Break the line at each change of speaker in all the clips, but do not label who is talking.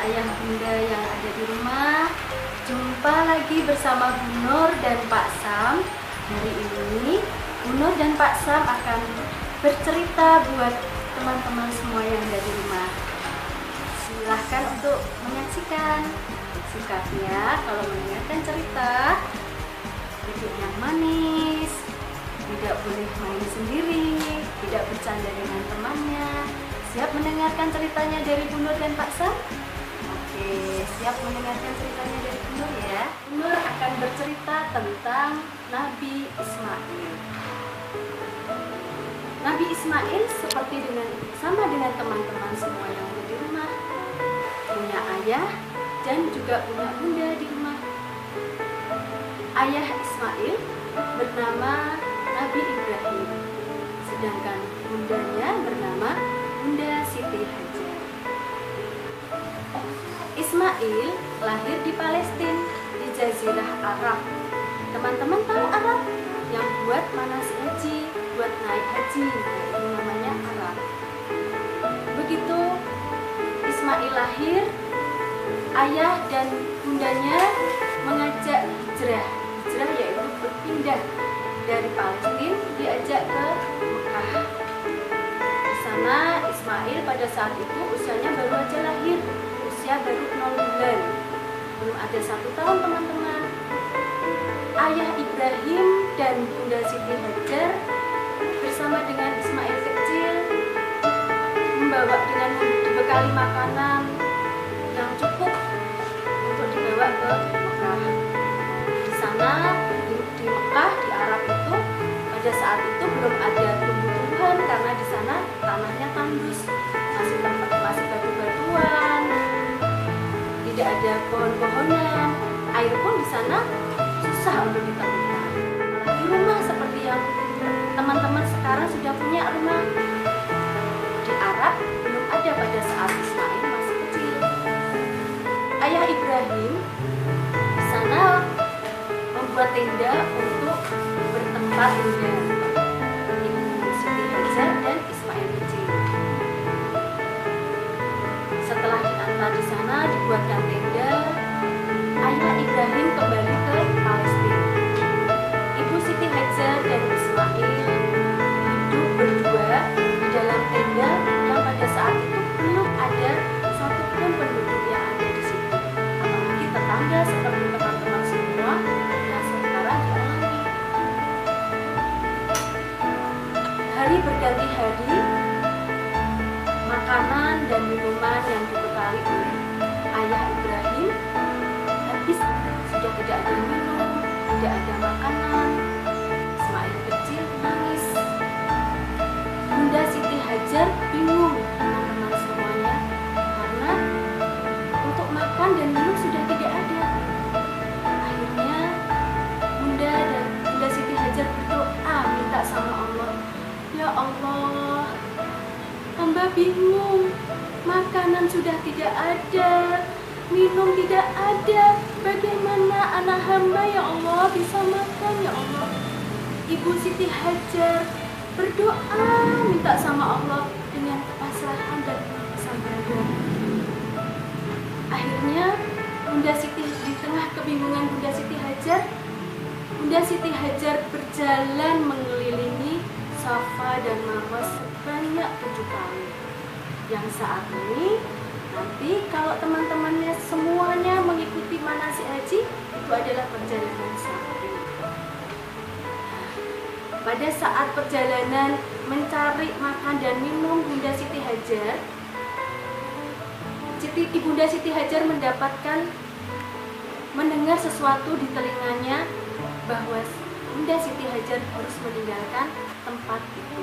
ayah bunda yang ada di rumah. Jumpa lagi bersama Bu Nur dan Pak Sam. Hari ini Bu Nur dan Pak Sam akan bercerita buat teman-teman semua yang ada di rumah. Silahkan untuk menyaksikan. Sikapnya kalau mendengarkan cerita, duduk yang manis, tidak boleh main sendiri, tidak bercanda dengan temannya. Siap mendengarkan ceritanya dari Bu Nur dan Pak Sam? Oke, siap mendengarkan ceritanya dari Bu Nur ya. Bu Nur akan bercerita tentang Nabi Ismail. Nabi Ismail seperti sama dengan teman-teman semua yang ada di rumah, punya ayah dan juga punya bunda di rumah. Ayah Ismail bernama Nabi Ibrahim, sedangkan bundanya bernama Bunda Siti Hajar. Ismail lahir di Palestina, di Jazirah Arab. Teman-teman tahu Arab? Yang buat manasik haji, buat naik haji, itu namanya Arab. Begitu Ismail lahir, ayah dan bundanya mengajak hijrah. Hijrah yaitu berpindah dari Palestina, diajak ke Mekah. Di sana Ismail pada saat itu usianya baru aja lahir, usia baru 0 bulan, belum ada 1 tahun teman-teman. Ayah Ibrahim dan Bunda Siti Hajar bersama dengan Ismail kecil dibekali makanan yang cukup untuk dibawa ke Mekah. Di sana di Mekah, di Arab itu pada saat itu belum ada tumbuh-tumbuhan karena di sana tanahnya tandus, masih batu-batuan, tidak ada pohon-pohonan, air pun di sana susah untuk ditemukan. Apalagi rumah seperti yang teman-teman sekarang sudah punya rumah. Di Arab belum ada pada saat Ismail masih kecil. Ayah Ibrahim di sana membuat tenda untuk bertempat tinggal Ibu Siti Hajar dan Ismail kecil. Setelah diantar di sana, dibuatkan tenda, ayah Ibrahim kembali ke Palestina. Ibu Siti Hajar dan Ismail hidup berdua di dalam tenda yang pada saat itu belum ada satupun penduduk yang ada di situ, apalagi tetangga seperti teman-teman semua yang sekarang dialami. Hari berganti hari, makanan dan minuman yang dibekali oleh ayah Ibrahim habis, sudah tidak ada minum, tidak ada makanan. Ismail kecil nangis. Bunda Siti Hajar bingung teman-teman semuanya, karena untuk makan dan minum sudah tidak ada. Akhirnya Bunda Siti Hajar berdoa minta sama Allah, ya Allah, hamba bingung, makanan sudah tidak ada, minum tidak ada, bagaimana anak hamba ya Allah bisa makan ya Allah. Ibu Siti Hajar berdoa minta sama Allah dengan kepasrahan dan kesabaran. Akhirnya di tengah kebingungan Bunda Siti Hajar berjalan mengelilingi Safa dan Marwah sebanyak 7 kali. Yang saat ini nanti kalau teman-temannya semuanya mengikuti manasik haji, itu adalah perjalanan sa'i. Pada saat perjalanan mencari makan dan minum Bunda Siti Hajar, Bunda Siti Hajar mendengar sesuatu di telinganya bahwa Bunda Siti Hajar harus meninggalkan tempat itu.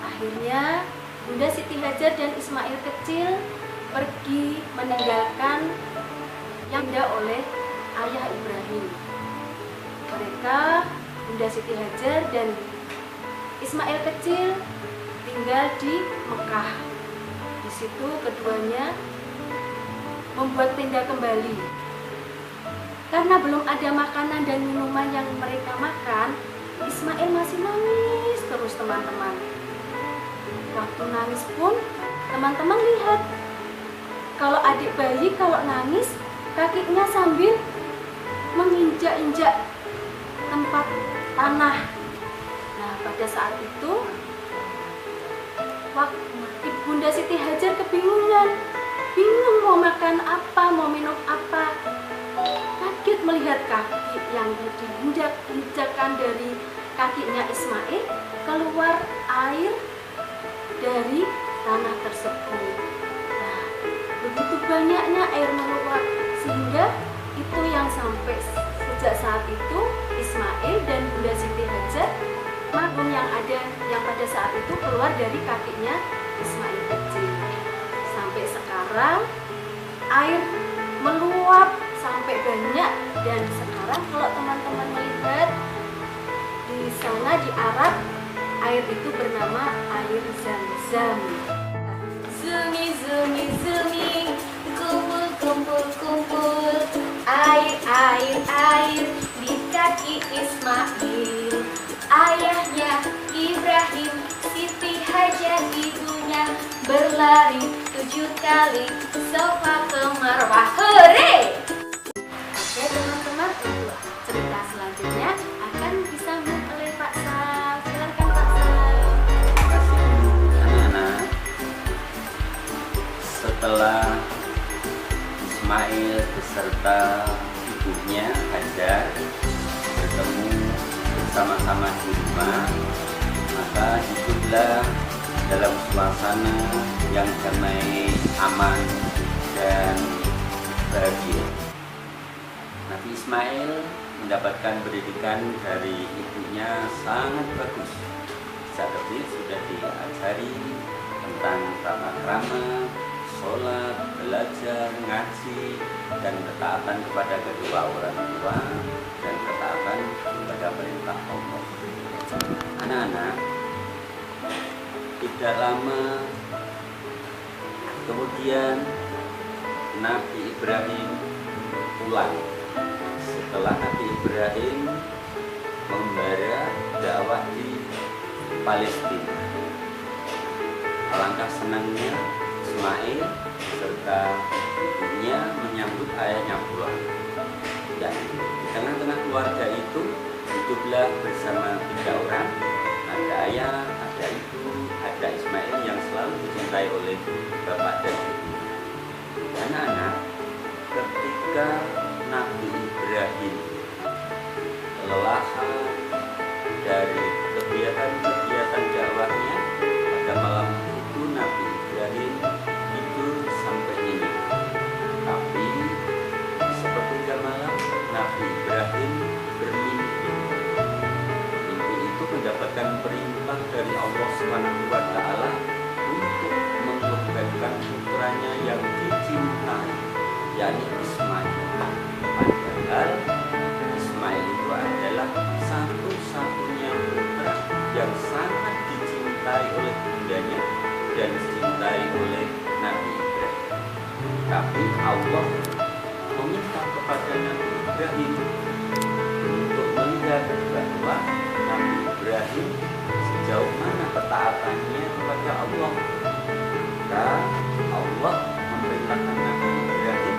Akhirnya Bunda Siti Hajar dan Ismail kecil pergi meninggalkan yang diindah oleh ayah Ibrahim. Mereka, Bunda Siti Hajar dan Ismail kecil, tinggal di Mekah. Di situ keduanya membuat tenda kembali. Karena belum ada makanan dan minuman yang mereka makan, Ismail masih nangis terus teman-teman. Waktu nangis pun teman-teman lihat kalau adik bayi kalau nangis kakinya sambil menginjak-injak tempat tanah. Nah, pada saat itu Bunda Siti Hajar kebingungan, bingung mau makan apa, mau minum apa. Kaget melihat kaki yang diinjak-injakan dari kakinya Ismail, keluar air dari tanah tersebut. Nah, begitu banyaknya air meluap, sehingga itu yang sampai sejak saat itu Ismail dan Bunda Siti Hajar, magung yang ada yang pada saat itu keluar dari kakinya Ismail kecil. Sampai sekarang air meluap sampai banyak, dan sekarang kalau teman-teman melihat di sana di Arab, air itu bernama air Zam-Zam.
Zumi, zumi, zumi, kumpul, kumpul, kumpul, air, air, air di kaki Ismail. Ayahnya Ibrahim, Siti Hajar ibunya, berlari 7 kali Safa ke Marwah. Hore!
Oke teman-teman, untuk cerita selanjutnya akan disambung oleh Pak Sal. Silakan Pak Sal.
Terima kasih anak-anak. Setelah Ismail beserta ibunya Hajar bertemu bersama-sama di rumah, maka hiduplah dalam suasana yang damai, aman, dan bahagia. Nabi Ismail mendapatkan pendidikan dari ibunya sangat bagus. Sejak kecil sudah diajari tentang tata krama, sholat, belajar, ngaji, dan ketaatan kepada kedua orang tua, dan ketaatan kepada perintah Allah. Anak-anak, tidak lama kemudian Nabi Ibrahim pulang. Setelah Nabi Ibrahim mengembara dakwah di Palestina, alangkah senangnya Ismail serta ibunya menyambut ayahnya pulang. Dan di tengah-tengah keluarga itu hiduplah bersama 3 orang, ada ayah, ada ibu, ada Ismail yang selalu dicintai oleh bapak dan ibu. Anak-anak, ketika Nabi Ibrahim kelelahan dari kegiatan dakwahnya, pada malam itu Nabi Ibrahim tidur sampai nyenyak. Tapi sepertiga malam Nabi Ibrahim bermimpi. Mimpi itu mendapatkan perintah dari Allah SWT untuk mengorbankan putranya yang dicintai, yakni Ismail. Padahal Ismail itu adalah satu-satunya putra yang sangat dicintai oleh bundanya dan dicintai oleh Nabi Ibrahim. Tapi Allah meminta kepada Nabi Ibrahim untuk melihat bahwa Nabi Ibrahim sejauh mana ketaatannya kepada Allah. Dan Allah memerintahkan Nabi Ibrahim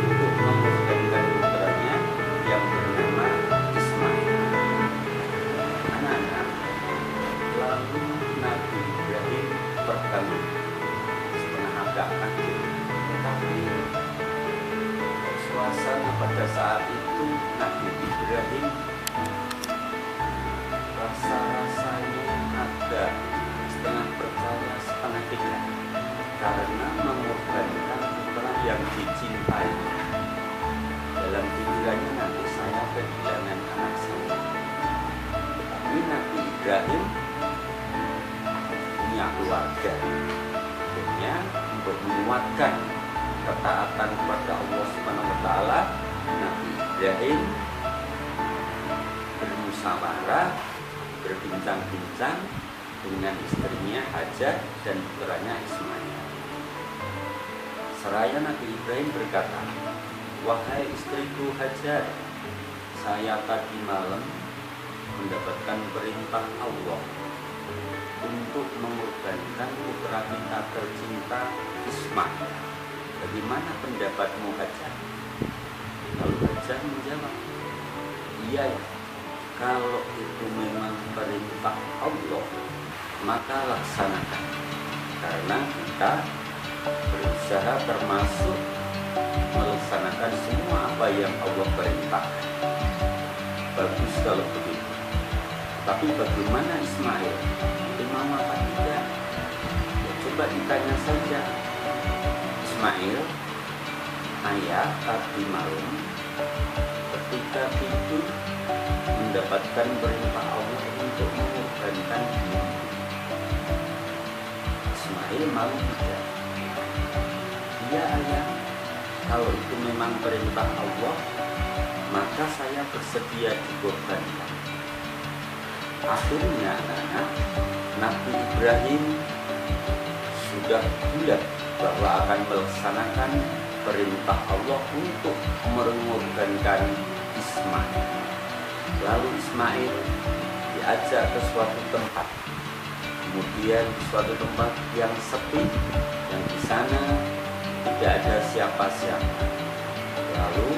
untuk mengorbankan putranya yang bernama Ismail. Anak-anak, lalu Nabi Ibrahim terbangun setengah agak kaget, tetapi suasana pada saat itu Nabi Ibrahim rasa-rasanya agak setengah percaya setengah tidak, karena mengorbankan putra yang dicintai. Dalam pikirannya nanti saya kehilangan anak saya. Tapi Nabi Ibrahim punya keluarga, akhirnya untuk menguatkan ketaatan kepada Allah SWT, Nabi Ibrahim bermusyawarah, berbincang-bincang dengan istrinya Hajar dan putranya Ismail. Seraya Nabi Ibrahim berkata, "Wahai istriku Hajar, saya tadi malam mendapatkan perintah Allah untuk mengorbankan putra kita tercinta Ismail. bagaimana pendapatmu Hajar? Lalu Hajar menjawab, iya ya, kalau itu memang perintah Allah, maka laksanakan. Karena kita berusaha termasuk melaksanakan semua apa yang Allah perintahkan. Bagus kalau begitu. Tapi bagaimana Ismail? Mau apa tidak? Ya, coba ditanya saja. Ismail, ayah tadi malam ketika tidur mendapatkan perintah Allah untuk mengorbankan diri. Ismail mau tidak? Iya ayah, kalau itu memang perintah Allah, maka saya bersedia dikorbankan. Akhirnya anak-anak, Nabi Ibrahim sudah bulat bahwa akan melaksanakan perintah Allah untuk mengorbankan Ismail. Lalu Ismail diajak ke suatu tempat, kemudian di suatu tempat yang sepi, yang di sana tidak ada siapa-siapa. Lalu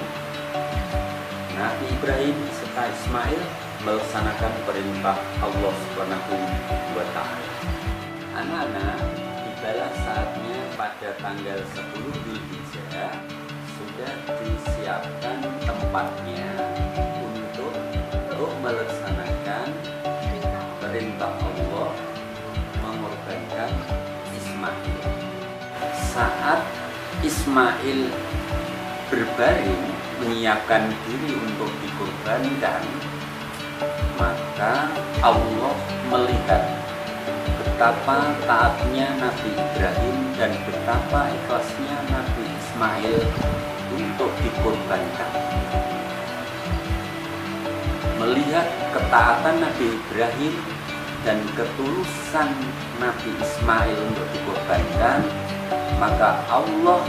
Nabi Ibrahim serta Ismail melaksanakan perintah Allah Subhanahu wa Ta'ala. Anak-anak, tibalah saatnya pada tanggal 10 Dzulhijjah sudah disiapkan tempatnya untuk melaksanakan perintah Allah mengorbankan Ismail. Saat Ismail berbaring menyiapkan diri untuk dikorbankan, maka Allah melihat betapa taatnya Nabi Ibrahim dan betapa ikhlasnya Nabi Ismail untuk dikorbankan. Melihat ketaatan Nabi Ibrahim dan ketulusan Nabi Ismail untuk dikorbankan, maka Allah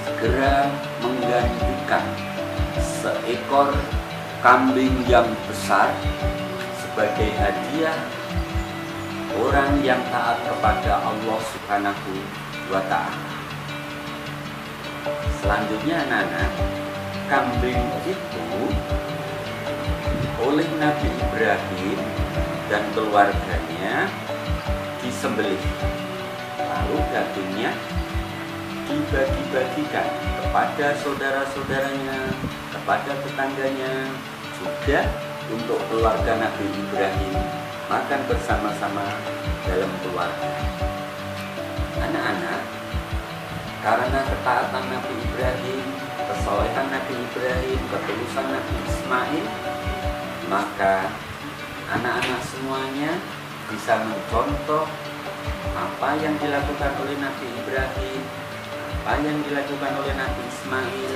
segera menggantikan seekor kambing yang besar sebagai hadiah orang yang taat kepada Allah Subhanahu wa Ta'ala. Selanjutnya anak-anak, kambing itu oleh Nabi Ibrahim dan keluarganya disembelih, lalu dagingnya dibagi-bagikan kepada saudara-saudaranya, kepada tetangganya, juga untuk keluarga Nabi Ibrahim makan bersama-sama dalam keluarga. Anak-anak, karena ketaatan Nabi Ibrahim, kesolehan Nabi Ibrahim, ketulusan Nabi Ismail, maka anak-anak semuanya bisa mencontoh apa yang dilakukan oleh Nabi Ibrahim, apa yang dilakukan oleh Nabi Ismail,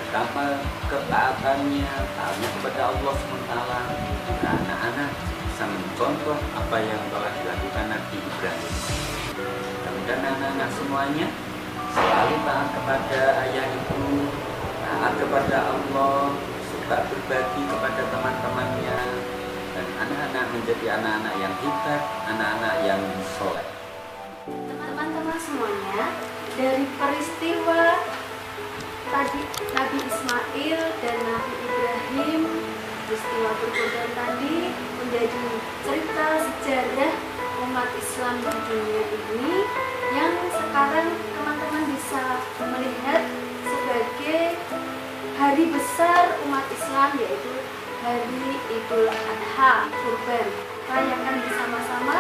betapa ketaatannya, taatnya kepada Allah SWT. Anak-anak bisa mencontoh apa yang telah dilakukan Nabi Ibrahim. Mudah-mudahan anak-anak semuanya selalu taat kepada ayah ibu, taat kepada Allah, suka berbagi kepada teman-temannya, dan anak-anak menjadi anak-anak yang hebat, anak-anak yang soleh.
Teman-teman semuanya, dari peristiwa tadi Nabi Ismail dan Nabi Ibrahim, peristiwa berkorban tadi menjadi cerita sejarah umat Islam di dunia ini yang sekarang teman-teman bisa melihat sebagai hari besar umat Islam, yaitu hari Idul Adha, Kurban. Rayakan bersama-sama